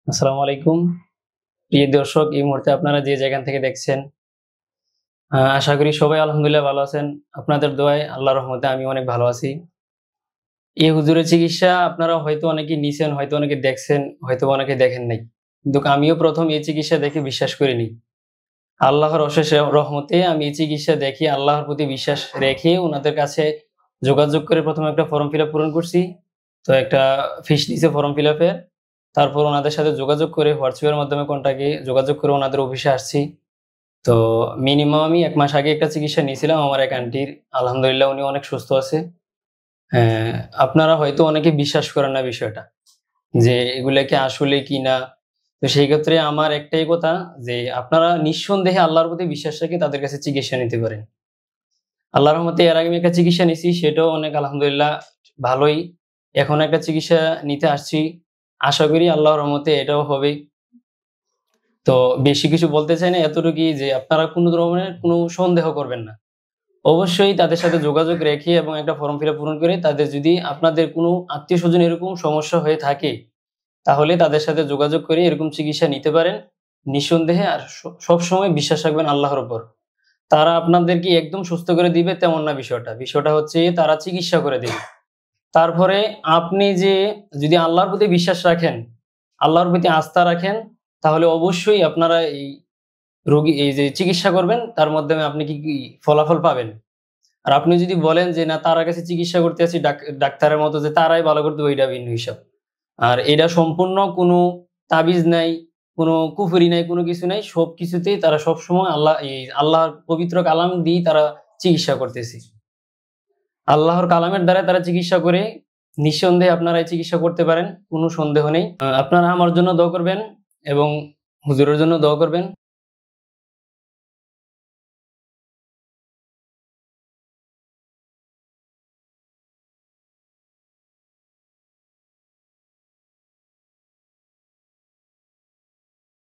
আসসালামু আলাইকুম। প্রিয় দর্শক, এই মুহূর্তে আপনারা যে যেখান থেকে দেখছেন, আশা করি সবাই আলহামদুলিল্লাহ ভালো আছেন। আপনাদের দোয়ায় আল্লাহর রহমতে আমি অনেক ভালো আছি। এই হুজুরের চিকিৎসা আপনারা হয়তো অনেকে নিছেন, হয়তো অনেকে দেখছেন, হয়তোবা অনেকে দেখেন নাই। কিন্তু আমিও ১ম এই চিকিৎসা দেখে বিশ্বাস করিনি। আল্লাহর অশেষ রহমতে আমি এই চিকিৎসা দেখে আল্লাহর প্রতি বিশ্বাস রেখে উনাদের কাছে যোগাযোগ করে ১ম একটা ফর্ম ফিল আপ পূরণ করছি। তো একটা ফিস নিছে ফর্ম ফিল আপের। তারপর ওনাদের সাথে যোগাযোগ করে WhatsApp এর মাধ্যমে কন্টাক্টে যোগাযোগ করে ওনাদের অফিসে আসছি। তো মিনিমাম আমি ১ মাস আগে একটা চিকিৎসা নিয়েছিলাম আমার এক আন্টির। আলহামদুলিল্লাহ উনি অনেক সুস্থ আছে। হ্যাঁ, আপনারা হয়তো অনেকে বিশ্বাস করেন না বিষয়টা। যে এগুলা কি আসলে কিনা? তো সেই ক্ষেত্রে আমার একটাই কথা যে আপনারা নিঃসন্দেহে আল্লাহর প্রতি বিশ্বাস রেখে তাদের কাছে চিকিৎসা নিতে পারেন। আল্লাহর রহমতে এর আগে আমি একটা চিকিৎসা নিছি সেটাও অনেক আলহামদুলিল্লাহ ভালোই। এখন একটা চিকিৎসা নিতে আসছি। আশা করি আল্লাহর রহমতে এটাও হবে। তো বেশি কিছু বলতে চাই না, এতটুকুই যে আপনারা কোন ধরনের কোনো সন্দেহ করবেন না। অবশ্যই তাদের সাথে যোগাযোগ রেখে এবং একটা ফর্ম ফিল আপ পূরণ করে তাদের যদি আপনাদের কোনো আত্মীয়স্বজন এরকম সমস্যা হয়ে থাকে, তাহলে তাদের সাথে যোগাযোগ করে এরকম চিকিৎসা নিতে পারেন। নিঃসন্দেহে আর সবসময় বিশ্বাস রাখবেন আল্লাহর উপর। তারা আপনাদেরকে একদম সুস্থ করে দিবে তেমন না বিষয়টা। বিষয়টা হচ্ছে তারা চিকিৎসা করে দিবে। তারপরে আপনি যে যদি আল্লাহর প্রতি বিশ্বাস রাখেন, আল্লাহর প্রতি আস্থা রাখেন, তাহলে অবশ্যই আপনারা এই এই যে চিকিৎসা করবেন তার মাধ্যমে আপনি কি ফলাফল পাবেন। আর আপনি যদি বলেন যে না তার কাছে চিকিৎসা করতে যাচ্ছি ডাক্তারের মতো যে তারাই ভালো করে দিবে, এটা ভিন্ন হিসাব। আর এটা সম্পূর্ণ কোনো তাবিজ নাই, কোনো কুফরি নাই, কোনো কিছু নাই। সবকিছুতেই তারা সবসময় আল্লাহর পবিত্র কালাম দিয়েই তারা চিকিৎসা করতেছে। আল্লাহর কালামের দ্বারা তারা চিকিৎসা করে। নিঃসন্দেহে আপনারা এই চিকিৎসা করতে পারেন। কোনো সন্দেহ নেই। আপনারা আমার জন্য দোয়া করবেন এবং হুজুরের জন্য দোয়া করবেন।